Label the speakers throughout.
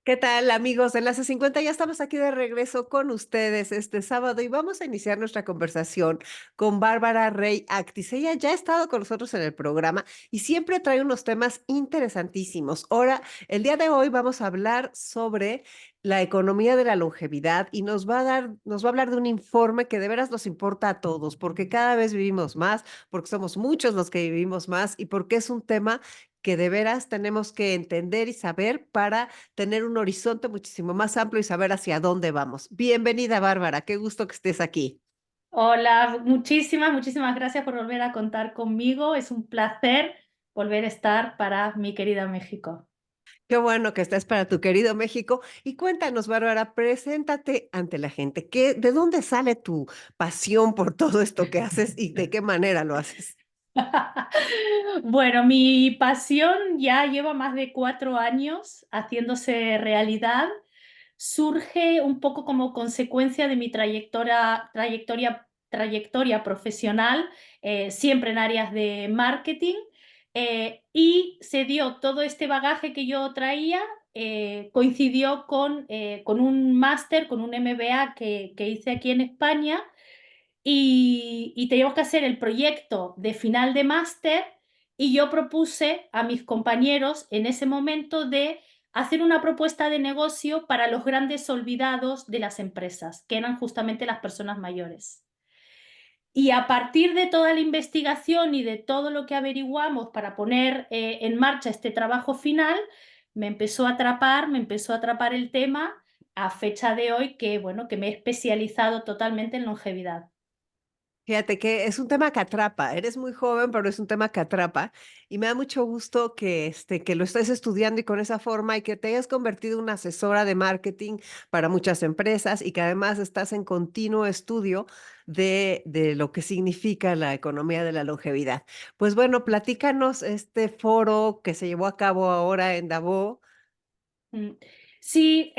Speaker 1: ¿Qué tal, amigos de Enlace 50? Ya estamos aquí de regreso con ustedes este sábado y vamos a iniciar nuestra conversación con Bárbara Rey Actis. Ella ya ha estado con nosotros en el programa y siempre trae unos temas interesantísimos. Ahora, el día de hoy vamos a hablar sobre la economía de la longevidad y nos va a hablar de un informe que de veras nos importa a todos, porque cada vez vivimos más, porque somos muchos los que vivimos más y porque es un tema que de veras tenemos que entender y saber para tener un horizonte muchísimo más amplio y saber hacia dónde vamos. Bienvenida, Bárbara, qué gusto que estés aquí.
Speaker 2: Hola, muchísimas gracias por volver a contar conmigo. Es un placer volver a estar para mi querida México.
Speaker 1: Qué bueno que estés para tu querido México. Y cuéntanos, Bárbara, preséntate ante la gente. ¿De dónde sale tu pasión por todo esto que haces y de qué manera lo haces?
Speaker 2: Bueno, mi pasión ya lleva más de 4 años haciéndose realidad. Surge un poco como consecuencia de mi trayectoria profesional, siempre en áreas de marketing, y se dio todo este bagaje que yo traía, coincidió con un máster, con un MBA que hice aquí en España, y teníamos que hacer el proyecto de final de máster, y yo propuse a mis compañeros en ese momento de hacer una propuesta de negocio para los grandes olvidados de las empresas, que eran justamente las personas mayores. Y a partir de toda la investigación y de todo lo que averiguamos para poner en marcha este trabajo final, me empezó a atrapar el tema a fecha de hoy que, bueno, que me he especializado totalmente en longevidad.
Speaker 1: Fíjate que es un tema que atrapa. Eres muy joven, pero es un tema que atrapa. Y me da mucho gusto que lo estés estudiando y con esa forma y que te hayas convertido en una asesora de marketing para muchas empresas y que además estás en continuo estudio de lo que significa la economía de la longevidad. Pues bueno, platícanos este foro que se llevó a cabo ahora en Davos.
Speaker 2: Mm. Sí,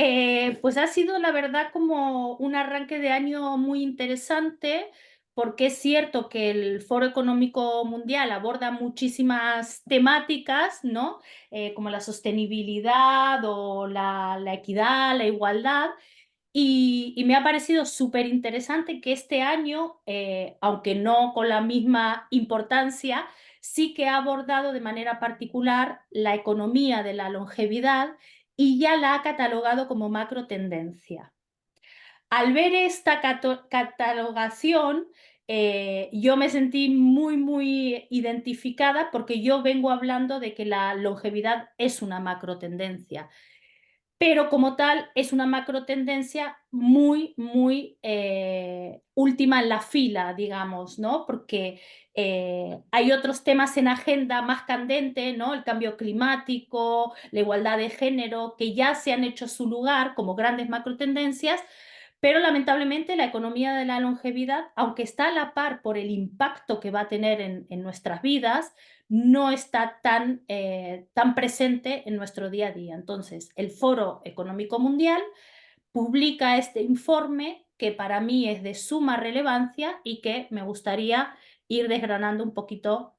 Speaker 2: pues ha sido la verdad como un arranque de año muy interesante, porque es cierto que el Foro Económico Mundial aborda muchísimas temáticas, ¿no? Como la sostenibilidad o la equidad, la igualdad, y me ha parecido súper interesante que este año, aunque no con la misma importancia, sí que ha abordado de manera particular la economía de la longevidad y ya la ha catalogado como macro tendencia. Al ver esta catalogación, yo me sentí muy identificada porque yo vengo hablando de que la longevidad es una macro tendencia, pero como tal es una macro tendencia muy última en la fila, digamos, ¿no? Porque hay otros temas en agenda más candente, ¿no? El cambio climático, la igualdad de género, que ya se han hecho su lugar como grandes macro tendencias, pero lamentablemente la economía de la longevidad, aunque está a la par por el impacto que va a tener en nuestras vidas, no está tan presente en nuestro día a día. Entonces, el Foro Económico Mundial publica este informe que para mí es de suma relevancia y que me gustaría ir desgranando un poquito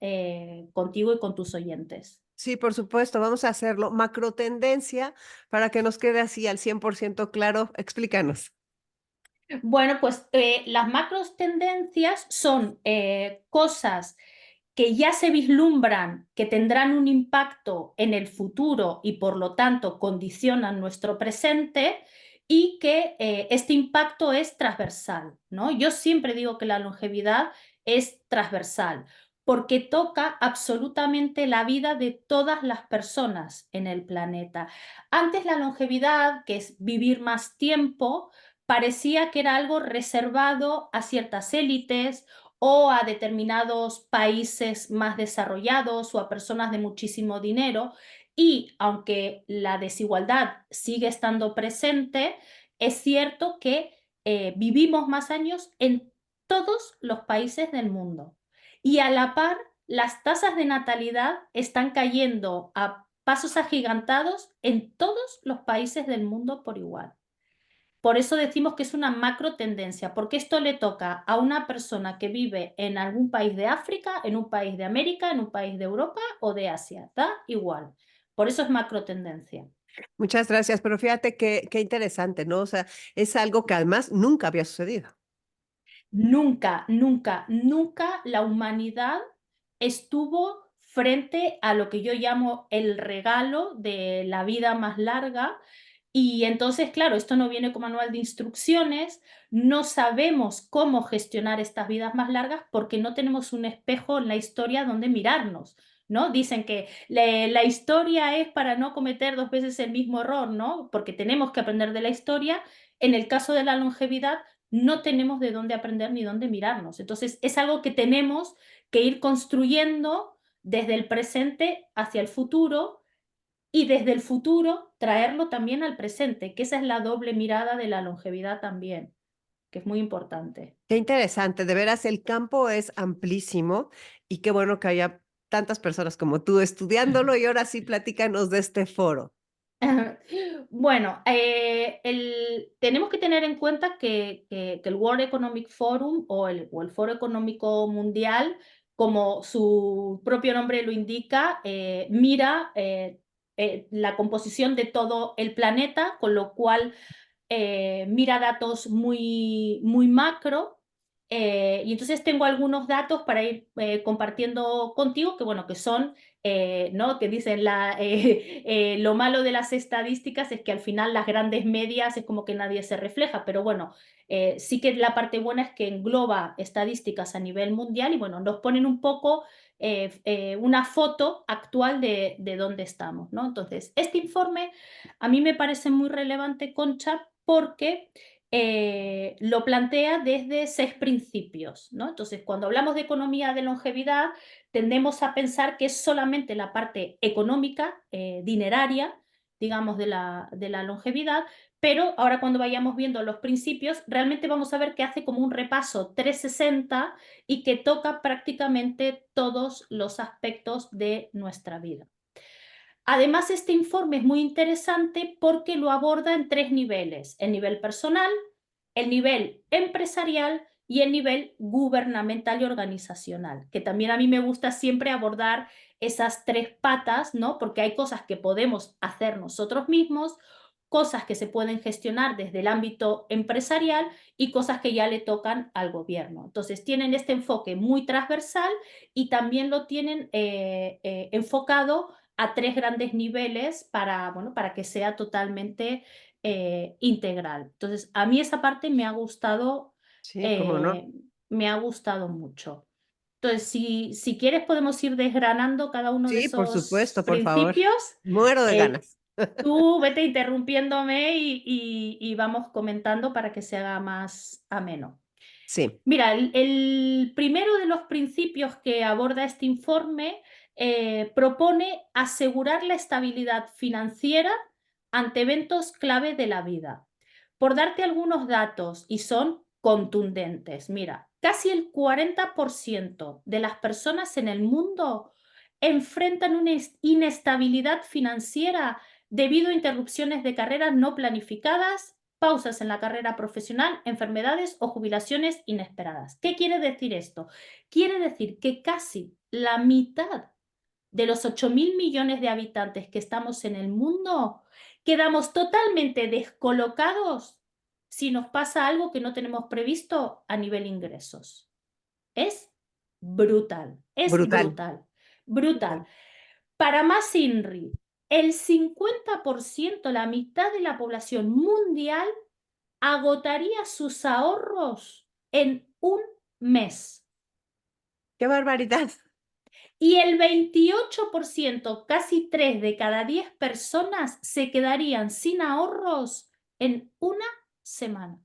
Speaker 2: contigo y con tus oyentes.
Speaker 1: Sí, por supuesto, vamos a hacerlo. Macro tendencia para que nos quede así al 100% claro. Explícanos.
Speaker 2: Bueno, pues las macros tendencias son cosas que ya se vislumbran que tendrán un impacto en el futuro y por lo tanto condicionan nuestro presente, y que este impacto es transversal, ¿no? Yo siempre digo que la longevidad es transversal porque toca absolutamente la vida de todas las personas en el planeta. Antes la longevidad, que es vivir más tiempo, parecía que era algo reservado a ciertas élites o a determinados países más desarrollados o a personas de muchísimo dinero. Y aunque la desigualdad sigue estando presente, es cierto que vivimos más años en todos los países del mundo. Y a la par, las tasas de natalidad están cayendo a pasos agigantados en todos los países del mundo por igual. Por eso decimos que es una macro tendencia, porque esto le toca a una persona que vive en algún país de África, en un país de América, en un país de Europa o de Asia. Da igual. Por eso es macro tendencia.
Speaker 1: Muchas gracias, pero fíjate qué interesante, ¿no? O sea, es algo que además nunca había sucedido.
Speaker 2: Nunca, nunca, nunca la humanidad estuvo frente a lo que yo llamo el regalo de la vida más larga. Y entonces, claro, esto no viene con manual de instrucciones, no sabemos cómo gestionar estas vidas más largas porque no tenemos un espejo en la historia donde mirarnos, ¿no? Dicen que la historia es para no cometer dos veces el mismo error, ¿no? Porque tenemos que aprender de la historia. En el caso de la longevidad, no tenemos de dónde aprender ni dónde mirarnos. Entonces, es algo que tenemos que ir construyendo desde el presente hacia el futuro y desde el futuro traerlo también al presente, que esa es la doble mirada de la longevidad también, que es muy importante.
Speaker 1: Qué interesante, de veras el campo es amplísimo y qué bueno que haya tantas personas como tú estudiándolo y ahora sí platícanos de este foro.
Speaker 2: Bueno, tenemos que tener en cuenta que el World Economic Forum o el Foro Económico Mundial, como su propio nombre lo indica, mira la composición de todo el planeta, con lo cual mira datos muy, muy macro. Y entonces tengo algunos datos para ir compartiendo contigo, que bueno, que son, ¿no? Que dicen lo malo de las estadísticas es que al final las grandes medias es como que nadie se refleja, pero bueno, sí que la parte buena es que engloba estadísticas a nivel mundial y bueno, nos ponen un poco una foto actual de dónde estamos, ¿no? Entonces, este informe a mí me parece muy relevante, Concha, porque lo plantea desde 6 principios, ¿no? Entonces, cuando hablamos de economía de longevidad, tendemos a pensar que es solamente la parte económica, dineraria, digamos, de la longevidad, pero ahora cuando vayamos viendo los principios, realmente vamos a ver que hace como un repaso 360 y que toca prácticamente todos los aspectos de nuestra vida. Además, este informe es muy interesante porque lo aborda en 3 niveles: el nivel personal, el nivel empresarial y el nivel gubernamental y organizacional, que también a mí me gusta siempre abordar esas 3 patas, ¿no? Porque hay cosas que podemos hacer nosotros mismos, cosas que se pueden gestionar desde el ámbito empresarial y cosas que ya le tocan al gobierno. Entonces, tienen este enfoque muy transversal y también lo tienen enfocado a 3 grandes niveles para, bueno, para que sea totalmente integral. Entonces, a mí esa parte
Speaker 1: Sí, cómo no.
Speaker 2: eh, me ha gustado mucho. Entonces, si quieres podemos ir desgranando cada uno de
Speaker 1: Sí, por
Speaker 2: esos
Speaker 1: supuesto, por favor.
Speaker 2: principios.
Speaker 1: Muero de
Speaker 2: Eh,
Speaker 1: ganas.
Speaker 2: Tú vete interrumpiéndome y vamos comentando para que se haga más ameno.
Speaker 1: Sí,
Speaker 2: Mira, el primero de los principios que aborda este informe propone asegurar la estabilidad financiera ante eventos clave de la vida. Por darte algunos datos, y son contundentes, mira, casi el 40% de las personas en el mundo enfrentan una inestabilidad financiera debido a interrupciones de carreras no planificadas, pausas en la carrera profesional, enfermedades o jubilaciones inesperadas. ¿Qué quiere decir esto? Quiere decir que casi la mitad de los 8.000 millones de habitantes que estamos en el mundo quedamos totalmente descolocados si nos pasa algo que no tenemos previsto a nivel ingresos. Es brutal, es
Speaker 1: brutal.
Speaker 2: brutal, brutal.
Speaker 1: Brutal.
Speaker 2: Para más INRI, el 50%, la mitad de la población mundial, agotaría sus ahorros en un mes.
Speaker 1: ¡Qué barbaridad!
Speaker 2: Y el 28%, casi 3 de cada 10 personas, se quedarían sin ahorros en una semana.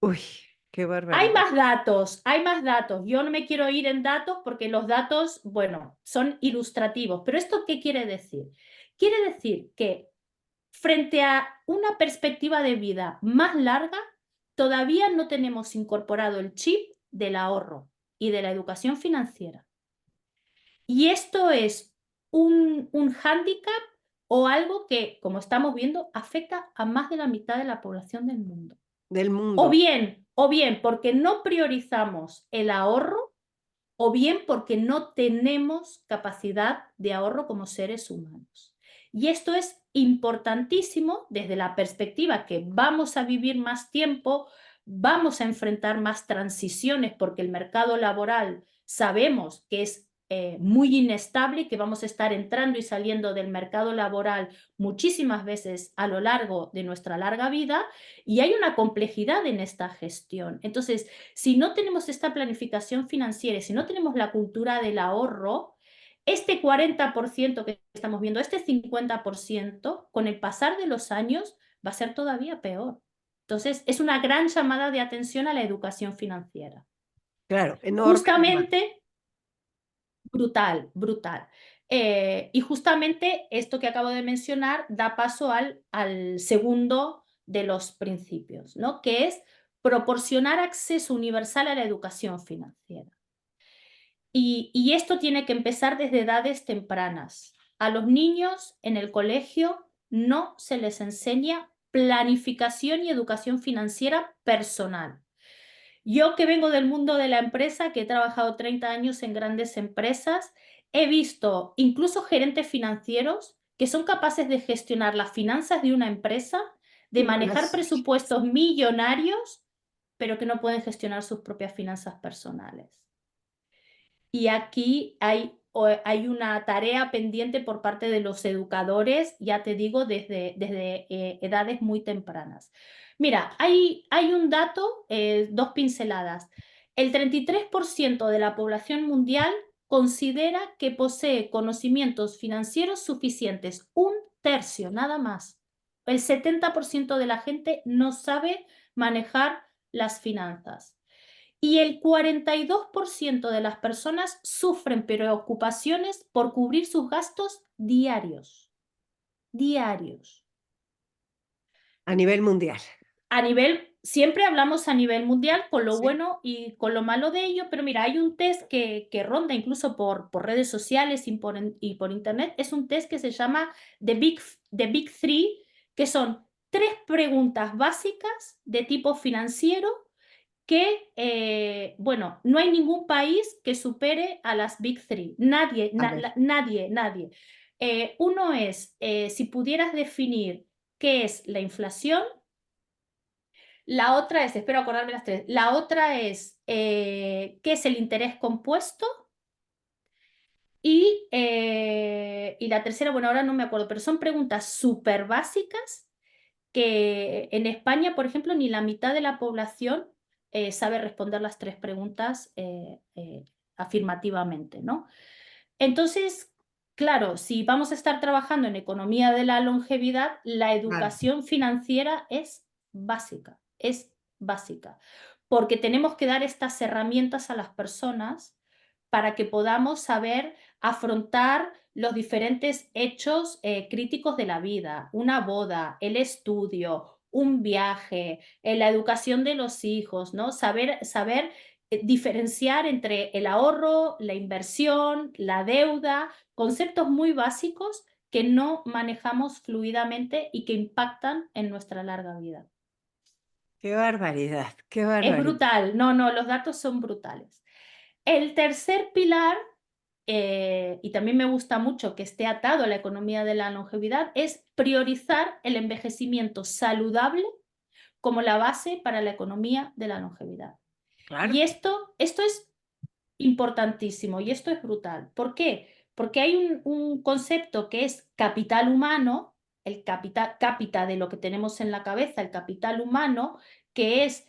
Speaker 1: Uy, qué
Speaker 2: Hay
Speaker 1: barbaridad.
Speaker 2: más datos, hay más datos. Yo no me quiero ir en datos porque los datos, bueno, son ilustrativos. Pero ¿esto qué quiere decir? Quiere decir que frente a una perspectiva de vida más larga, todavía no tenemos incorporado el chip del ahorro y de la educación financiera. Y esto es un hándicap o algo que, como estamos viendo, afecta a más de la mitad de la población del mundo.
Speaker 1: Del
Speaker 2: O
Speaker 1: mundo.
Speaker 2: bien, o bien porque no priorizamos el ahorro, o bien porque no tenemos capacidad de ahorro como seres humanos. Y esto es importantísimo desde la perspectiva que vamos a vivir más tiempo, vamos a enfrentar más transiciones porque el mercado laboral sabemos que es muy inestable y que vamos a estar entrando y saliendo del mercado laboral muchísimas veces a lo largo de nuestra larga vida y hay una complejidad en esta gestión. Entonces, si no tenemos esta planificación financiera, si no tenemos la cultura del ahorro, este 40% que estamos viendo, este 50%, con el pasar de los años va a ser todavía peor. Entonces, es una gran llamada de atención a la educación financiera.
Speaker 1: Claro, enorme llamada.
Speaker 2: Justamente, brutal, brutal. Y justamente esto que acabo de mencionar da paso al segundo de los principios, ¿no? Que es proporcionar acceso universal a la educación financiera. Y esto tiene que empezar desde edades tempranas. A los niños en el colegio no se les enseña planificación y educación financiera personal. Yo que vengo del mundo de la empresa, que he trabajado 30 años en grandes empresas, he visto incluso gerentes financieros que son capaces de gestionar las finanzas de una empresa, de manejar presupuestos millonarios, pero que no pueden gestionar sus propias finanzas personales. Y aquí hay una tarea pendiente por parte de los educadores, ya te digo, desde edades muy tempranas. Mira, hay un dato, dos pinceladas. El 33% de la población mundial considera que posee conocimientos financieros suficientes, un tercio nada más. El 70% de la gente no sabe manejar las finanzas. Y el 42% de las personas sufren preocupaciones por cubrir sus gastos diarios. Diarios.
Speaker 1: A nivel mundial.
Speaker 2: Siempre hablamos a nivel mundial con lo
Speaker 1: Sí.
Speaker 2: bueno y con lo malo de ello, pero mira, hay un test que ronda incluso por redes sociales y por internet. Es un test que se llama The Big Three, que son 3 preguntas básicas de tipo financiero que, bueno, no hay ningún país que supere a las Big Three. Nadie,
Speaker 1: A ver.
Speaker 2: nadie, nadie. Uno es, si pudieras definir qué es la inflación. La otra es, espero acordarme las tres. La otra es, ¿qué es el interés compuesto? Y la tercera, bueno, ahora no me acuerdo, pero son preguntas súper básicas que en España, por ejemplo, ni la mitad de la población sabe responder las 3 preguntas afirmativamente, ¿no? Entonces, claro, si vamos a estar trabajando en economía de la longevidad, la
Speaker 1: Claro.
Speaker 2: educación financiera es básica, porque tenemos que dar estas herramientas a las personas para que podamos saber afrontar los diferentes hechos críticos de la vida, una boda, el estudio, un viaje, la educación de los hijos, ¿no? Saber diferenciar entre el ahorro, la inversión, la deuda, conceptos muy básicos que no manejamos fluidamente y que impactan en nuestra larga vida.
Speaker 1: Qué barbaridad, qué
Speaker 2: Es
Speaker 1: barbaridad.
Speaker 2: brutal, no, no, los datos son brutales. El tercer pilar, y también me gusta mucho que esté atado a la economía de la longevidad, es priorizar el envejecimiento saludable como la base para la economía de la longevidad.
Speaker 1: Claro.
Speaker 2: Y esto es importantísimo y esto es brutal. ¿Por qué? Porque hay un concepto que es capital humano, el cápita de lo que tenemos en la cabeza, el capital humano, que es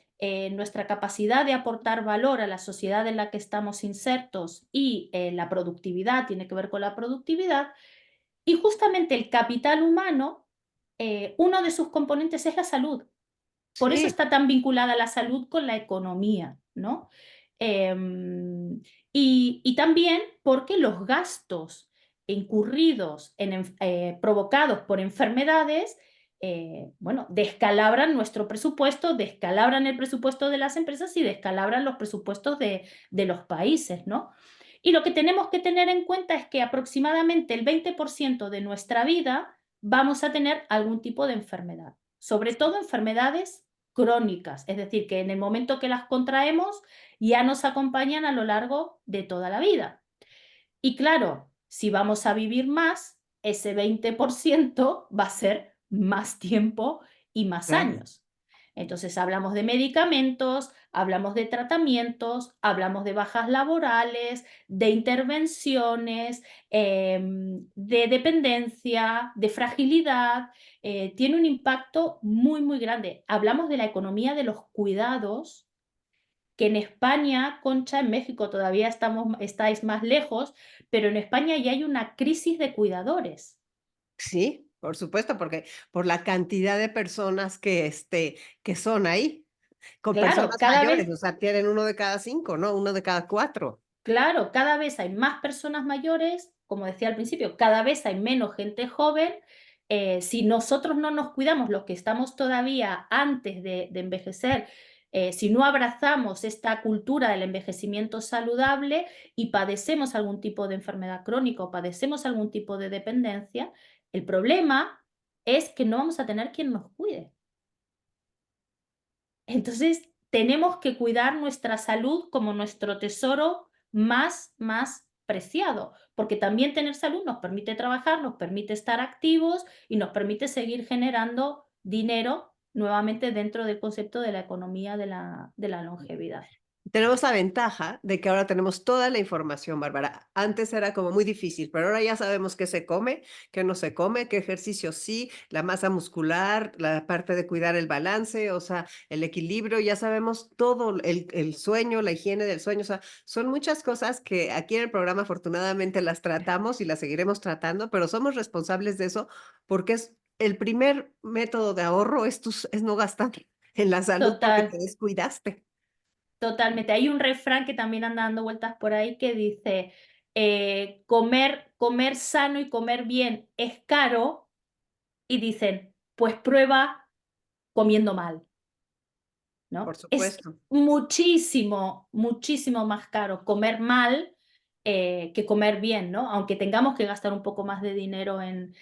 Speaker 2: nuestra capacidad de aportar valor a la sociedad en la que estamos insertos y la productividad, tiene que ver con la productividad. Y justamente el capital humano, uno de sus componentes es la salud. Por eso
Speaker 1: Sí.
Speaker 2: está tan vinculada la salud con la economía, ¿no? Y también porque los gastos incurridos provocados por enfermedades, bueno, descalabran nuestro presupuesto, descalabran el presupuesto de las empresas y descalabran los presupuestos de los países, ¿no? Y lo que tenemos que tener en cuenta es que aproximadamente el 20% de nuestra vida vamos a tener algún tipo de enfermedad, sobre todo enfermedades crónicas, es decir, que en el momento que las contraemos ya nos acompañan a lo largo de toda la vida. Y claro, si vamos a vivir más, ese 20% va a ser más tiempo y más
Speaker 1: Claro.
Speaker 2: años. Entonces hablamos de medicamentos, hablamos de tratamientos, hablamos de bajas laborales, de intervenciones, de dependencia, de fragilidad. Tiene un impacto muy, muy grande. Hablamos de la economía de los cuidados, que en España, Concha, en México todavía estáis más lejos, pero en España ya hay una crisis de cuidadores.
Speaker 1: Sí, por supuesto, porque por la cantidad de personas que son ahí, con
Speaker 2: Claro,
Speaker 1: personas
Speaker 2: cada
Speaker 1: mayores,
Speaker 2: vez
Speaker 1: o sea, tienen 1 de cada 5, ¿no? 1 de cada 4.
Speaker 2: Claro, cada vez hay más personas mayores, como decía al principio, cada vez hay menos gente joven. Si nosotros no nos cuidamos, los que estamos todavía antes de envejecer, si no abrazamos esta cultura del envejecimiento saludable y padecemos algún tipo de enfermedad crónica o padecemos algún tipo de dependencia, el problema es que no vamos a tener quien nos cuide. Entonces, tenemos que cuidar nuestra salud como nuestro tesoro más preciado, porque también tener salud nos permite trabajar, nos permite estar activos y nos permite seguir generando dinero nuevamente dentro del concepto de la economía de la longevidad.
Speaker 1: Tenemos la ventaja de que ahora tenemos toda la información, Bárbara. Antes era como muy difícil, pero ahora ya sabemos qué se come, qué no se come, qué ejercicio sí, la masa muscular, la parte de cuidar el balance, o sea, el equilibrio, ya sabemos todo, el sueño, la higiene del sueño, o sea, son muchas cosas que aquí en el programa afortunadamente las tratamos y las seguiremos tratando, pero somos responsables de eso porque es el primer método de ahorro es no gastar en la salud porque te
Speaker 2: Total,
Speaker 1: descuidaste.
Speaker 2: totalmente. Hay un refrán que también anda dando vueltas por ahí que dice, comer sano y comer bien es caro, y dicen, pues prueba comiendo mal.
Speaker 1: Por
Speaker 2: ¿No? Es
Speaker 1: supuesto.
Speaker 2: muchísimo, muchísimo más caro comer mal, que comer bien, ¿no? Aunque tengamos que gastar un poco más de dinero en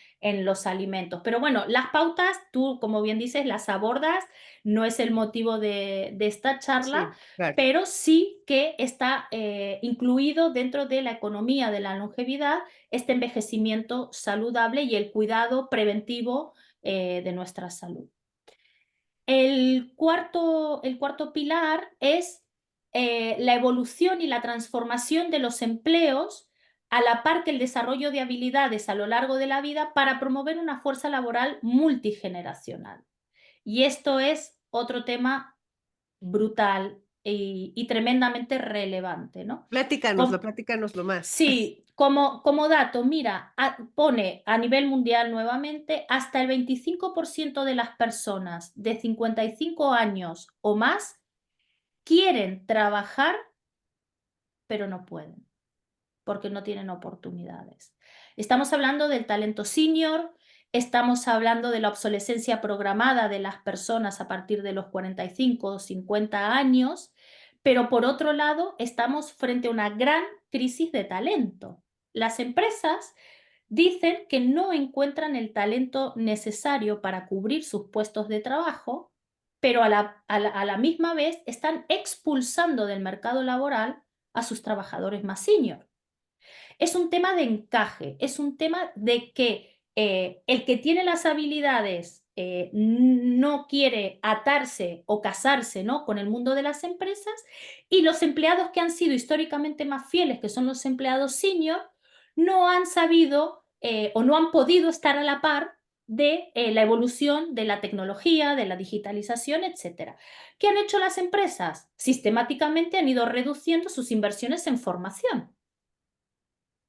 Speaker 2: los alimentos. Pero bueno, las pautas, tú, como bien dices, las abordas, no es el motivo de esta charla,
Speaker 1: Sí, claro.
Speaker 2: pero sí que está, incluido dentro de la economía de la longevidad, este envejecimiento saludable y el cuidado preventivo, de nuestra salud. El cuarto pilar es, la evolución y la transformación de los empleos, a la par que el desarrollo de habilidades a lo largo de la vida para promover una fuerza laboral multigeneracional. Y esto es otro tema brutal y tremendamente relevante, ¿no?
Speaker 1: Platícanoslo,
Speaker 2: Com-
Speaker 1: platícanoslo más.
Speaker 2: Sí, como dato, mira, pone a nivel mundial nuevamente, hasta el 25% de las personas de 55 años o más quieren trabajar, pero no pueden, porque no tienen oportunidades. Estamos hablando del talento senior, estamos hablando de la obsolescencia programada de las personas a partir de los 45 o 50 años, pero por otro lado, estamos frente a una gran crisis de talento. Las empresas dicen que no encuentran el talento necesario para cubrir sus puestos de trabajo, pero a la misma vez están expulsando del mercado laboral a sus trabajadores más senior. Es un tema de encaje, es un tema de que, el que tiene las habilidades, no quiere atarse o casarse, ¿no?, con el mundo de las empresas, y los empleados que han sido históricamente más fieles, que son los empleados senior, no han sabido, o no han podido estar a la par de, la evolución de la tecnología, de la digitalización, etcétera. ¿Qué han hecho las empresas? Sistemáticamente han ido reduciendo sus inversiones en formación.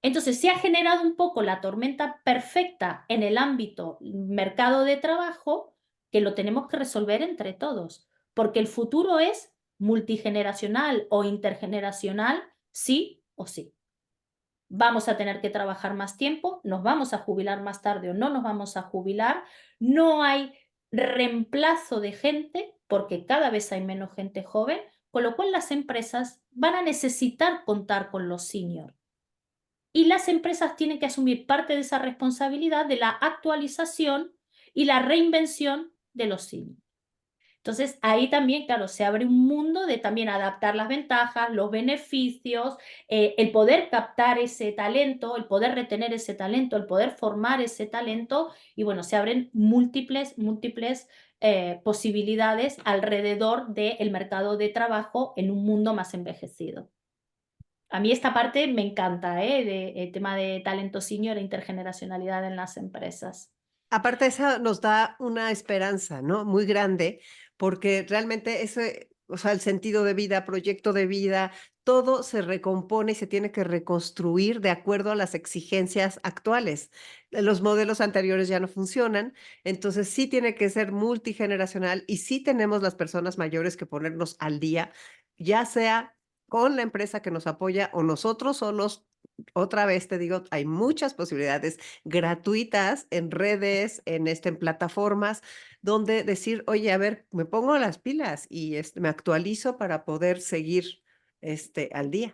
Speaker 2: Entonces, se ha generado un poco la tormenta perfecta en el ámbito mercado de trabajo, que lo tenemos que resolver entre todos, porque el futuro es multigeneracional o intergeneracional, sí o sí. Vamos a tener que trabajar más tiempo, nos vamos a jubilar más tarde o no nos vamos a jubilar, no hay reemplazo de gente, porque cada vez hay menos gente joven, con lo cual las empresas van a necesitar contar con los seniors. Y las empresas tienen que asumir parte de esa responsabilidad de la actualización y la reinvención de los seniors. Entonces, ahí también, claro, se abre un mundo de también adaptar las ventajas, los beneficios, el poder captar ese talento, el poder retener ese talento, el poder formar ese talento, y bueno, se abren múltiples posibilidades alrededor del mercado de trabajo en un mundo más envejecido. A mí esta parte me encanta, el tema de talento senior e intergeneracionalidad en las empresas.
Speaker 1: Aparte, esa nos da una esperanza, ¿no? Muy grande, porque realmente ese, o sea, el sentido de vida, proyecto de vida, todo se recompone y se tiene que reconstruir de acuerdo a las exigencias actuales. Los modelos anteriores ya no funcionan, entonces sí tiene que ser multigeneracional y sí tenemos las personas mayores que ponernos al día, ya sea con la empresa que nos apoya o nosotros solos. Otra vez te digo, hay muchas posibilidades gratuitas en redes, en plataformas, donde decir: "Oye, a ver, me pongo las pilas y, me actualizo para poder seguir, al día".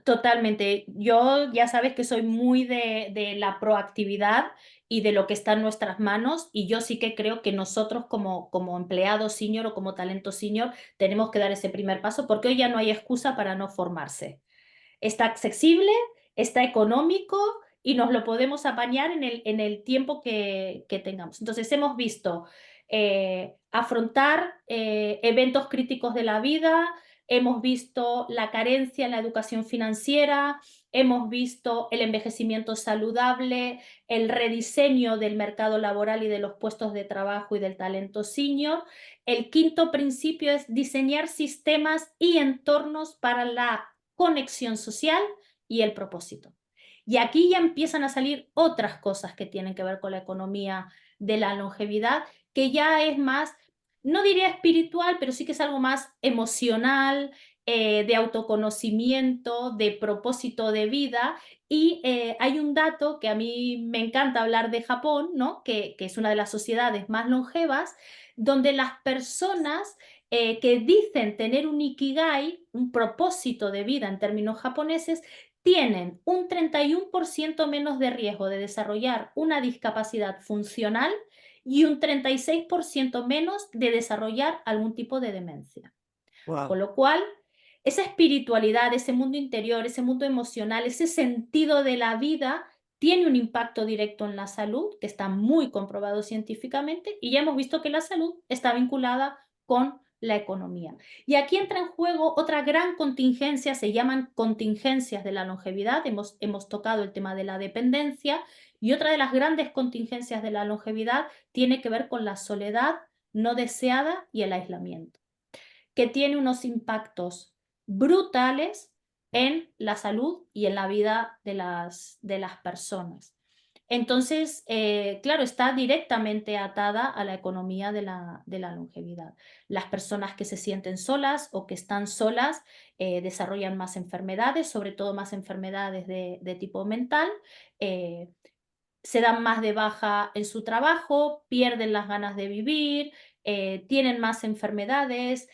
Speaker 2: Totalmente. Yo ya sabes que soy muy de la proactividad y de lo que está en nuestras manos, y yo sí que creo que nosotros como empleados senior o como talento senior tenemos que dar ese primer paso, porque hoy ya no hay excusa para no formarse. Está accesible, está económico y nos lo podemos apañar en el tiempo que tengamos. Entonces, hemos visto afrontar eventos críticos de la vida, hemos visto la carencia en la educación financiera, hemos visto el envejecimiento saludable, el rediseño del mercado laboral y de los puestos de trabajo y del talento senior. El quinto principio es diseñar sistemas y entornos para la conexión social y el propósito. Y aquí ya empiezan a salir otras cosas que tienen que ver con la economía de la longevidad, que ya es más, no diría espiritual, pero sí que es algo más emocional, de autoconocimiento, de propósito de vida. Y hay un dato que a mí me encanta hablar de Japón, ¿no? Que es una de las sociedades más longevas, donde las personas que dicen tener un ikigai, un propósito de vida en términos japoneses, tienen un 31% menos de riesgo de desarrollar una discapacidad funcional y un 36% menos de desarrollar algún tipo de demencia. Con
Speaker 1: Wow.
Speaker 2: lo cual, esa espiritualidad, ese mundo interior, ese mundo emocional, ese sentido de la vida tiene un impacto directo en la salud, que está muy comprobado científicamente, y ya hemos visto que la salud está vinculada con la economía. Y aquí entra en juego otra gran contingencia, se llaman contingencias de la longevidad, hemos tocado el tema de la dependencia, y otra de las grandes contingencias de la longevidad tiene que ver con la soledad no deseada y el aislamiento, que tiene unos impactos brutales en la salud y en la vida de las personas. Entonces, claro, está directamente atada a la economía de la longevidad. Las personas que se sienten solas o que están solas desarrollan más enfermedades, sobre todo más enfermedades de tipo mental, eh, se dan más de baja en su trabajo, pierden las ganas de vivir, tienen más enfermedades,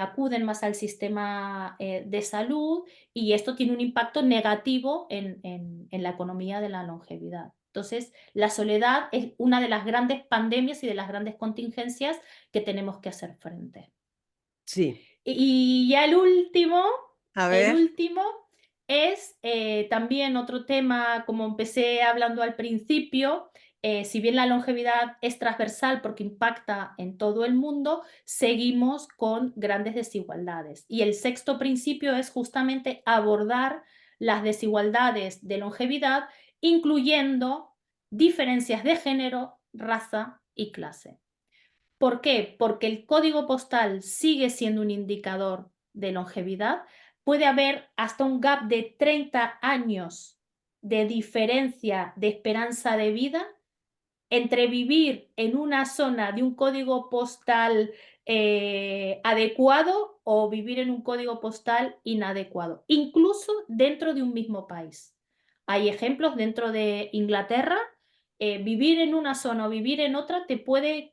Speaker 2: acuden más al sistema de salud, y esto tiene un impacto negativo en la economía de la longevidad. Entonces, la soledad es una de las grandes pandemias y de las grandes contingencias que tenemos que hacer frente.
Speaker 1: Sí.
Speaker 2: Y ya
Speaker 1: A
Speaker 2: el
Speaker 1: ver.
Speaker 2: último es también otro tema, como empecé hablando al principio, si bien la longevidad es transversal porque impacta en todo el mundo, seguimos con grandes desigualdades. Y el sexto principio es justamente abordar las desigualdades de longevidad, incluyendo diferencias de género, raza y clase. ¿Por qué? Porque el código postal sigue siendo un indicador de longevidad. Puede haber hasta un gap de 30 años de diferencia de esperanza de vida entre vivir en una zona de un código postal adecuado o vivir en un código postal inadecuado, incluso dentro de un mismo país. Hay ejemplos dentro de Inglaterra. Vivir en una zona o vivir en otra te puede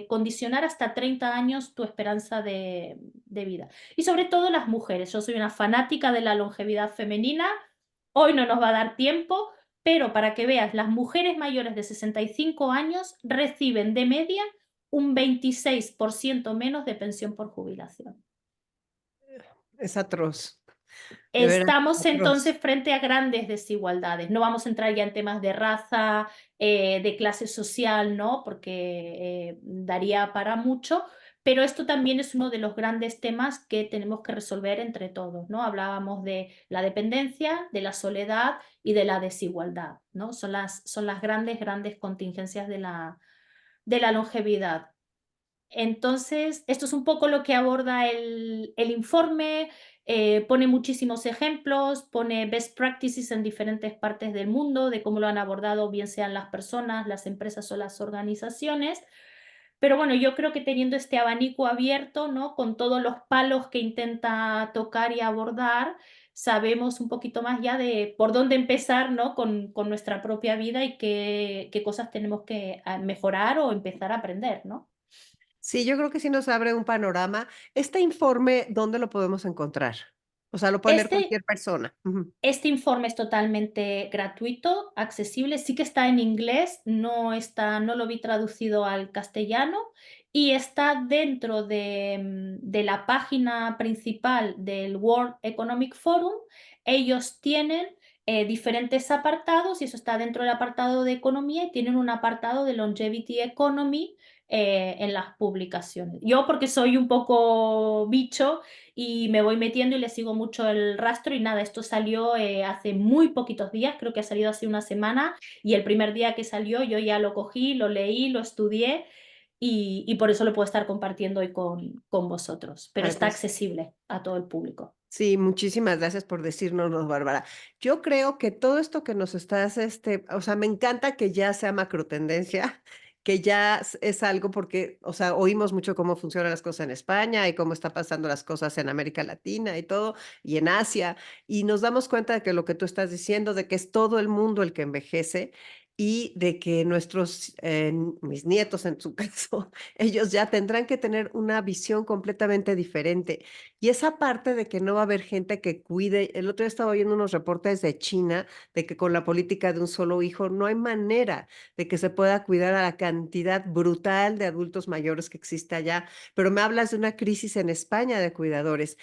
Speaker 2: condicionar hasta 30 años tu esperanza de vida. Y sobre todo las mujeres. Yo soy una fanática de la longevidad femenina. Hoy no nos va a dar tiempo, pero para que veas, las mujeres mayores de 65 años reciben de media un 26% menos de pensión por jubilación.
Speaker 1: Es atroz, de veras
Speaker 2: Estamos
Speaker 1: atroz.
Speaker 2: entonces frente a grandes desigualdades. No vamos a entrar ya en temas de raza, de clase social, ¿no? Porque daría para mucho, pero esto también es uno de los grandes temas que tenemos que resolver entre todos, ¿no? Hablábamos de la dependencia, de la soledad y de la desigualdad, ¿no? Son las grandes, grandes contingencias de la longevidad. Entonces, esto es un poco lo que aborda el informe, pone muchísimos ejemplos, pone best practices en diferentes partes del mundo de cómo lo han abordado, bien sean las personas, las empresas o las organizaciones. Pero bueno, yo creo que teniendo este abanico abierto, ¿no? Con todos los palos que intenta tocar y abordar, sabemos un poquito más ya de por dónde empezar, ¿no? Con nuestra propia vida y qué cosas tenemos que mejorar o empezar a aprender, ¿no?
Speaker 1: Sí, yo creo que sí nos abre un panorama. Este informe, ¿dónde lo podemos encontrar? O sea, lo puede leer
Speaker 2: Este
Speaker 1: cualquier persona. Ujú.
Speaker 2: Este informe es totalmente gratuito, accesible, sí que está en inglés, no lo vi traducido al castellano y está dentro de la página principal del World Economic Forum. Ellos tienen diferentes apartados y eso está dentro del apartado de economía y tienen un apartado de Longevity Economy en las publicaciones. Yo porque soy un poco bicho y me voy metiendo y le sigo mucho el rastro y nada, esto salió hace muy poquitos días, creo que ha salido hace una semana y el primer día que salió yo ya lo cogí, lo leí, lo estudié y por eso lo puedo estar compartiendo hoy con vosotros, pero
Speaker 1: Ay,
Speaker 2: está
Speaker 1: pues
Speaker 2: accesible a todo el público.
Speaker 1: sí, muchísimas gracias por decírnoslo, Bárbara. Yo creo que todo esto que nos estás, o sea, me encanta que ya sea macrotendencia, que ya es algo porque, o sea, oímos mucho cómo funcionan las cosas en España y cómo está pasando las cosas en América Latina y todo, y en Asia, y nos damos cuenta de que lo que tú estás diciendo, de que es todo el mundo el que envejece y de que mis nietos en su caso, ellos ya tendrán que tener una visión completamente diferente. Y esa parte de que no va a haber gente que cuide, el otro día estaba viendo unos reportes de China de que con la política de un solo hijo no hay manera de que se pueda cuidar a la cantidad brutal de adultos mayores que existe allá, pero me hablas de una crisis en España de cuidadores.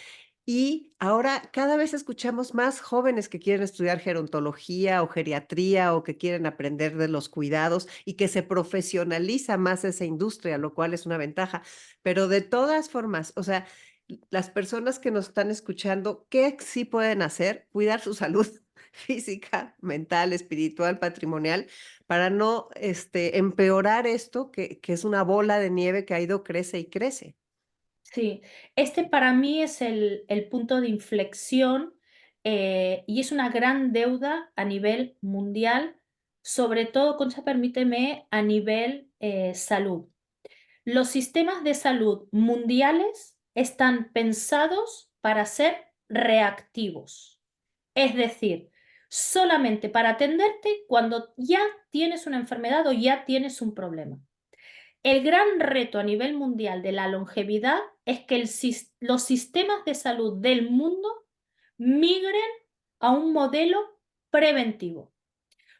Speaker 1: Y ahora cada vez escuchamos más jóvenes que quieren estudiar gerontología o geriatría o que quieren aprender de los cuidados y que se profesionaliza más esa industria, lo cual es una ventaja. Pero de todas formas, o sea, las personas que nos están escuchando, ¿qué sí pueden hacer? Cuidar su salud física, mental, espiritual, patrimonial, para no empeorar esto que es una bola de nieve que ha ido crece y crece.
Speaker 2: Sí, este para mí es el punto de inflexión y es una gran deuda a nivel mundial, sobre todo, Concha, permíteme, a nivel salud. Los sistemas de salud mundiales están pensados para ser reactivos, es decir, solamente para atenderte cuando ya tienes una enfermedad o ya tienes un problema. El gran reto a nivel mundial de la longevidad es que los sistemas de salud del mundo migren a un modelo preventivo.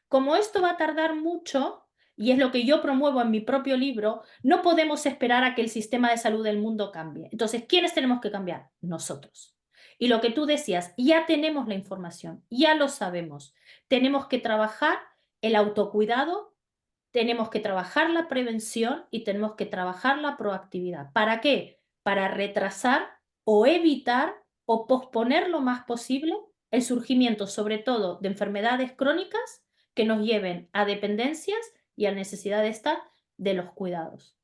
Speaker 2: Como esto va a tardar mucho, y es lo que yo promuevo en mi propio libro, no podemos esperar a que el sistema de salud del mundo cambie. Entonces, ¿quiénes tenemos que cambiar? Nosotros. Y lo que tú decías, ya tenemos la información, ya lo sabemos. Tenemos que trabajar el autocuidado, tenemos que trabajar la prevención y tenemos que trabajar la proactividad. ¿Para qué? Para retrasar o evitar o posponer lo más posible el surgimiento, sobre todo, de enfermedades crónicas que nos lleven a dependencias y a necesidad de los cuidados.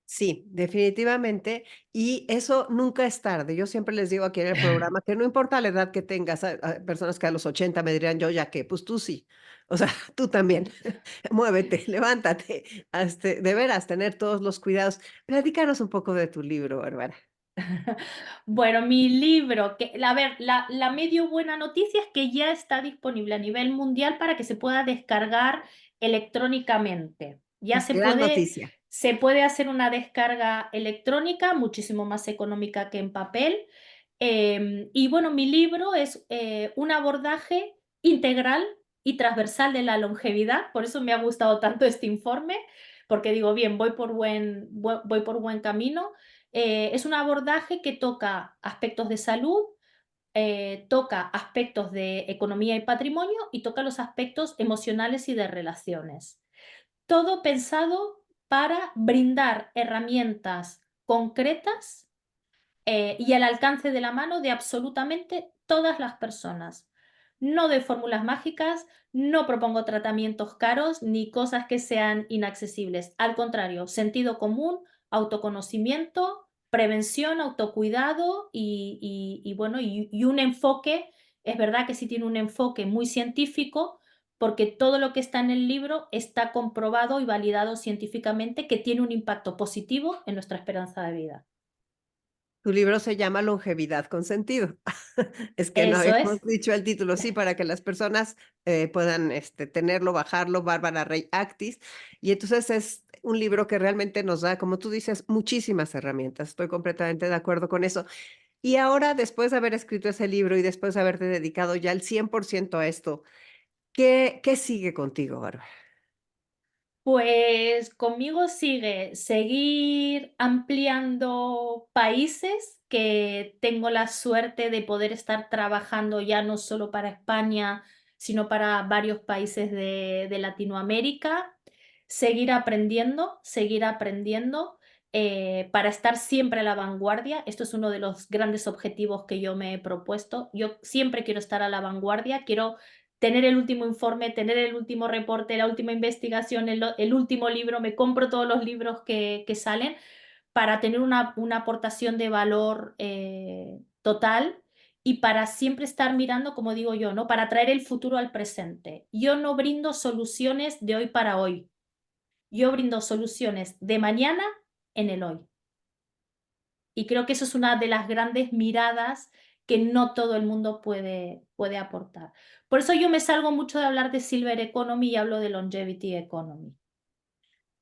Speaker 1: Sí, definitivamente. Y eso nunca es tarde. Yo siempre les digo aquí en el programa que no importa la edad que tengas, hay personas que a los 80 me dirían, yo ya qué, pues tú sí. O sea, tú también. Muévete, levántate. De veras, tener todos los cuidados. Platícanos un poco de tu libro, Bárbara.
Speaker 2: Bueno, mi libro, a ver, la medio buena noticia es que ya está disponible a nivel mundial para que se pueda descargar electrónicamente. Ya
Speaker 1: Gran noticia.
Speaker 2: se puede hacer una descarga electrónica muchísimo más económica que en papel. Y bueno, mi libro es un abordaje integral y transversal de la longevidad, por eso me ha gustado tanto este informe, porque digo, bien, voy por buen camino. Es un abordaje que toca aspectos de salud, toca aspectos de economía y patrimonio y toca los aspectos emocionales y de relaciones. Todo pensado para brindar herramientas concretas y al alcance de la mano de absolutamente todas las personas. No de fórmulas mágicas, no propongo tratamientos caros ni cosas que sean inaccesibles. Al contrario, sentido común, autoconocimiento, prevención, autocuidado y bueno, y un enfoque, es verdad que sí tiene un enfoque muy científico, porque todo lo que está en el libro está comprobado y validado científicamente que tiene un impacto positivo en nuestra esperanza de vida.
Speaker 1: Tu libro se llama Longevidad con sentido. Es que no
Speaker 2: Eso
Speaker 1: habíamos
Speaker 2: es.
Speaker 1: dicho el título, sí, para que las personas, puedan, tenerlo, bajarlo, Bárbara Rey Actis. Y entonces es un libro que realmente nos da, como tú dices, muchísimas herramientas. Estoy completamente de acuerdo con eso. Y ahora, después de haber escrito ese libro y después de haberte dedicado ya al 100% a esto, ¿qué sigue contigo, Bárbara?
Speaker 2: Pues conmigo sigue seguir ampliando países, que tengo la suerte de poder estar trabajando ya no solo para España, sino para varios países de Latinoamérica. Seguir aprendiendo para estar siempre a la vanguardia. Esto es uno de los grandes objetivos que yo me he propuesto. Yo siempre quiero estar a la vanguardia, quiero tener el último informe, tener el último reporte, la última investigación, el último libro, me compro todos los libros que salen para tener una aportación de valor total y para siempre estar mirando, como digo yo, ¿no? Para traer el futuro al presente. Yo no brindo soluciones de hoy para hoy, yo brindo soluciones de mañana en el hoy. Y creo que eso es una de las grandes miradas que no todo el mundo puede aportar. Por eso yo me salgo mucho de hablar de Silver Economy y hablo de Longevity Economy.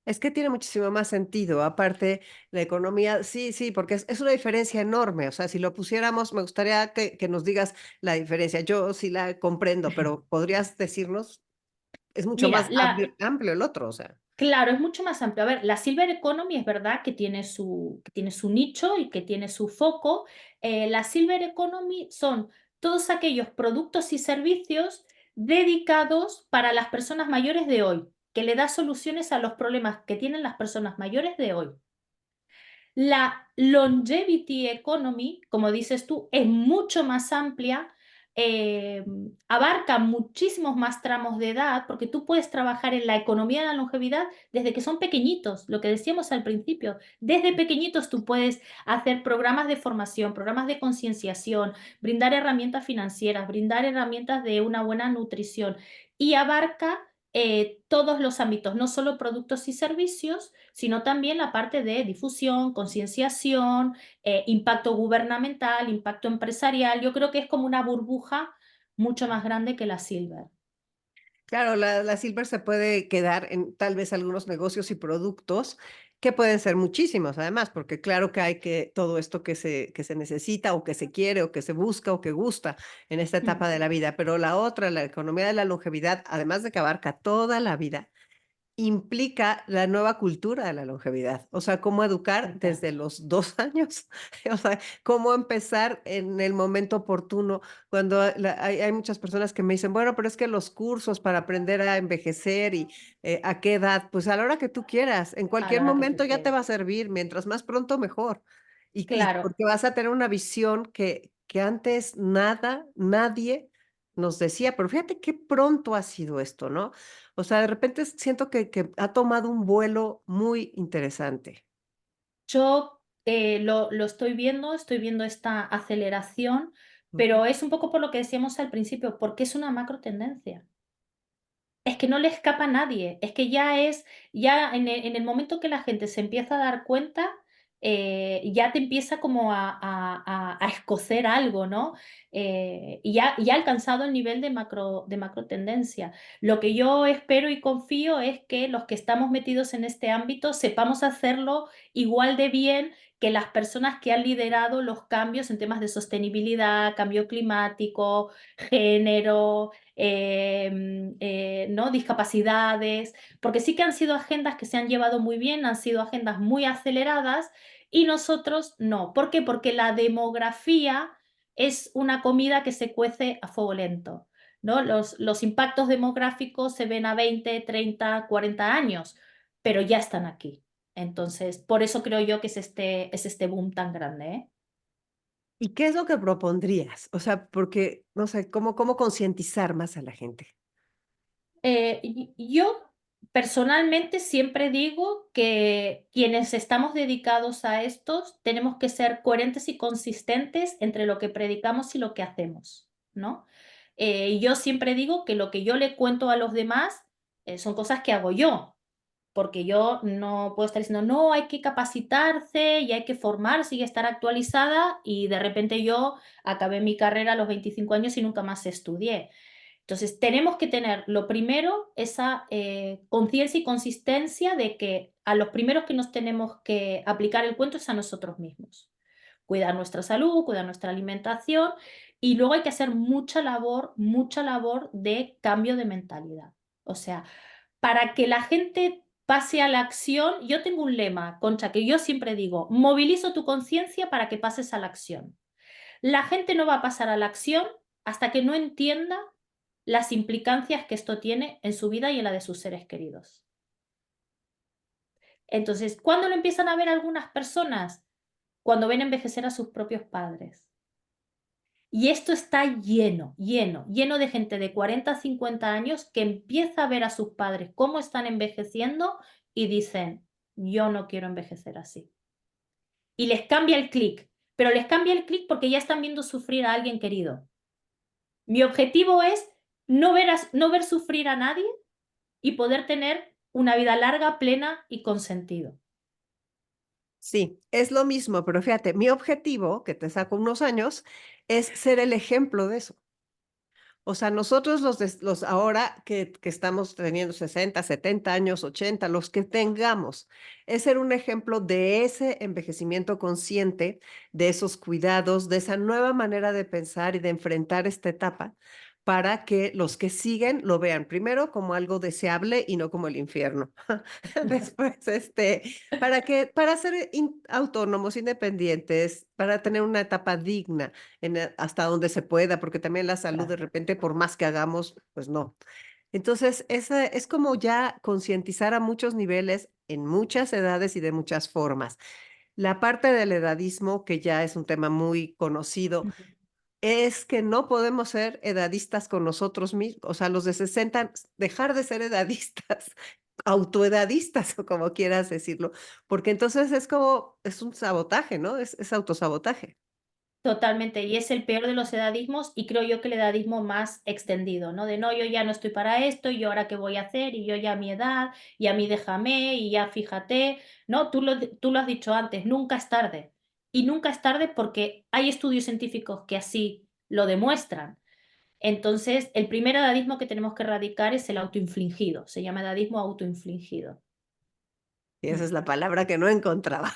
Speaker 1: Es que tiene muchísimo más sentido. Aparte, la economía, sí, sí, porque es una diferencia enorme. O sea, si lo pusiéramos, me gustaría que nos digas la diferencia. Yo sí la comprendo, pero ¿podrías decirnos? Es mucho
Speaker 2: Mira,
Speaker 1: más amplio el otro, o sea.
Speaker 2: claro, es mucho más amplio. A ver, la Silver Economy es verdad que tiene su nicho y que tiene su foco. La Silver Economy son todos aquellos productos y servicios dedicados para las personas mayores de hoy, que le da soluciones a los problemas que tienen las personas mayores de hoy. La longevity economy, como dices tú, es mucho más amplia, eh, abarca muchísimos más tramos de edad, porque tú puedes trabajar en la economía de la longevidad desde que son pequeñitos, lo que decíamos al principio. Desde pequeñitos tú puedes hacer programas de formación, programas de concienciación, brindar herramientas financieras, brindar herramientas de una buena nutrición y abarca todos los ámbitos, no solo productos y servicios, sino también la parte de difusión, concienciación, impacto gubernamental, impacto empresarial. Yo creo que es como una burbuja mucho más grande que la Silver.
Speaker 1: Claro, la Silver se puede quedar en tal vez algunos negocios y productos que pueden ser muchísimos, además, porque claro que hay que todo esto que se necesita, o que se quiere, o que se busca, o que gusta en esta etapa
Speaker 2: Mm.
Speaker 1: de la vida. Pero la otra, la economía de la longevidad, además de que abarca toda la vida, implica la nueva cultura de la longevidad. O sea, cómo educar
Speaker 2: Total.
Speaker 1: desde los 2 años, o sea, cómo empezar en el momento oportuno. Cuando hay muchas personas que me dicen: "Bueno, pero es que los cursos para aprender a envejecer y, ¿a qué edad?". Pues a la hora que tú quieras, en
Speaker 2: A la
Speaker 1: cualquier
Speaker 2: hora que tú
Speaker 1: momento ya te
Speaker 2: quieras.
Speaker 1: va a servir, mientras más pronto mejor. Y
Speaker 2: Claro.
Speaker 1: porque vas a tener una visión que antes nadie nos decía, pero fíjate qué pronto ha sido esto, ¿no? O sea, de repente siento que ha tomado un vuelo muy interesante.
Speaker 2: Yo lo estoy viendo esta aceleración,
Speaker 1: Ujú.
Speaker 2: pero es un poco por lo que decíamos al principio, porque es una macro tendencia. Es que no le escapa a nadie, es que ya en el momento que la gente se empieza a dar cuenta, ya te empieza como a escocer algo, ¿no? Y ya ha alcanzado el nivel de macro tendencia. Lo que yo espero y confío es que los que estamos metidos en este ámbito sepamos hacerlo igual de bien que las personas que han liderado los cambios en temas de sostenibilidad, cambio climático, género, ¿no? Discapacidades, porque sí que han sido agendas que se han llevado muy bien, han sido agendas muy aceleradas y nosotros no. ¿Por qué? Porque la demografía es una comida que se cuece a fuego lento, ¿no? Los impactos demográficos se ven a 20, 30, 40 años, pero ya están aquí. Entonces, por eso creo yo que es este boom tan grande, ¿eh?
Speaker 1: ¿Y qué es lo que propondrías? O sea, porque, no sé, ¿cómo concientizar más a la gente?
Speaker 2: Yo personalmente siempre digo que quienes estamos dedicados a estos tenemos que ser coherentes y consistentes entre lo que predicamos y lo que hacemos, ¿no? Y yo siempre digo que lo que yo le cuento a los demás son cosas que hago yo, porque yo no puedo estar diciendo, no, hay que capacitarse y hay que formarse y estar actualizada y de repente yo acabé mi carrera a los 25 años y nunca más estudié. Entonces, tenemos que tener, lo primero, esa conciencia y consistencia de que a los primeros que nos tenemos que aplicar el cuento es a nosotros mismos. Cuidar nuestra salud, cuidar nuestra alimentación y luego hay que hacer mucha labor de cambio de mentalidad. O sea, para que la gente pase a la acción, yo tengo un lema, Concha, que yo siempre digo, movilizo tu conciencia para que pases a la acción. La gente no va a pasar a la acción hasta que no entienda las implicancias que esto tiene en su vida y en la de sus seres queridos. Entonces, ¿cuándo lo empiezan a ver algunas personas? Cuando ven envejecer a sus propios padres. Y esto está lleno de gente de 40 a 50 años que empieza a ver a sus padres cómo están envejeciendo y dicen, yo no quiero envejecer así. Y les cambia el clic, pero les cambia el clic porque ya están viendo sufrir a alguien querido. Mi objetivo es no ver sufrir a nadie y poder tener una vida larga, plena y con sentido.
Speaker 1: Sí, es lo mismo, pero fíjate, mi objetivo, que te saco unos años, es ser el ejemplo de eso. O sea, nosotros los ahora que estamos teniendo 60, 70 años, 80, los que tengamos, es ser un ejemplo de ese envejecimiento consciente, de esos cuidados, de esa nueva manera de pensar y de enfrentar esta etapa, para que los que siguen lo vean primero como algo deseable y no como el infierno. Después, para ser autónomos, independientes, para tener una etapa digna hasta donde se pueda, porque también la salud de
Speaker 2: Claro.
Speaker 1: repente, por más que hagamos, pues no. Entonces, esa es como ya concientizar a muchos niveles, en muchas edades y de muchas formas. La parte del edadismo, que ya es un tema muy conocido,
Speaker 2: Ujú.
Speaker 1: es que no podemos ser edadistas con nosotros mismos, o sea, los de 60, dejar de ser edadistas, autoedadistas o como quieras decirlo, porque entonces es un sabotaje, ¿no? Es autosabotaje.
Speaker 2: Totalmente, y es el peor de los edadismos y creo yo que el edadismo más extendido, ¿no? De no, yo ya no estoy para esto, y yo ahora qué voy a hacer, y yo ya a mi edad, y a mí déjame, y ya fíjate, ¿no? Tú lo has dicho antes, nunca es tarde. Y nunca es tarde porque hay estudios científicos que así lo demuestran. Entonces, el primer edadismo que tenemos que erradicar es el autoinfligido, se llama edadismo autoinfligido.
Speaker 1: Y esa
Speaker 2: Mm.
Speaker 1: es la palabra que no encontraba.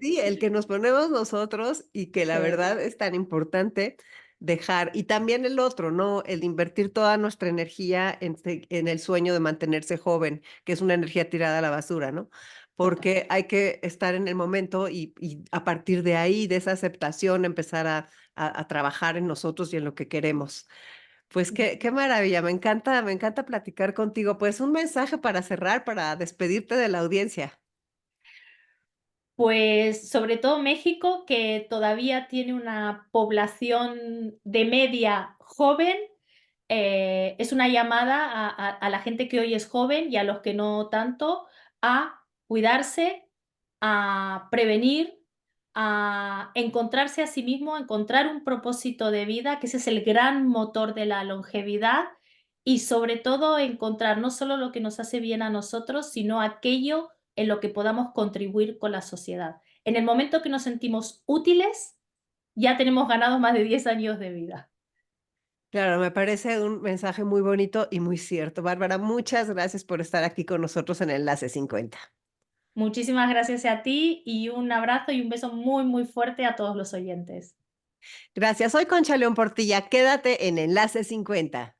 Speaker 1: Sí, el que nos ponemos nosotros y que la
Speaker 2: Sí,
Speaker 1: verdad es tan importante dejar. Y también el otro, ¿no? El invertir toda nuestra energía en el sueño de mantenerse joven, que es una energía tirada a la basura, ¿no?
Speaker 2: total.
Speaker 1: Porque hay que estar en el momento y a partir de ahí, de esa aceptación, empezar a trabajar en nosotros y en lo que queremos. Pues qué maravilla, me encanta platicar contigo. Pues un mensaje para cerrar, para despedirte de la audiencia.
Speaker 2: Pues, sobre todo México, que todavía tiene una población de media joven, es una llamada a la gente que hoy es joven y a los que no tanto, a cuidarse, a prevenir, a encontrarse a sí mismo, a encontrar un propósito de vida, que ese es el gran motor de la longevidad, y sobre todo encontrar no solo lo que nos hace bien a nosotros, sino aquello en lo que podamos contribuir con la sociedad. En el momento que nos sentimos útiles, ya tenemos ganados más de 10 años de vida.
Speaker 1: Claro, me parece un mensaje muy bonito y muy cierto. Bárbara, muchas gracias por estar aquí con nosotros en Enlace 50.
Speaker 2: Muchísimas gracias a ti y un abrazo y un beso muy, muy fuerte a todos los oyentes.
Speaker 1: Gracias, soy Concha León Portilla. Quédate en Enlace 50.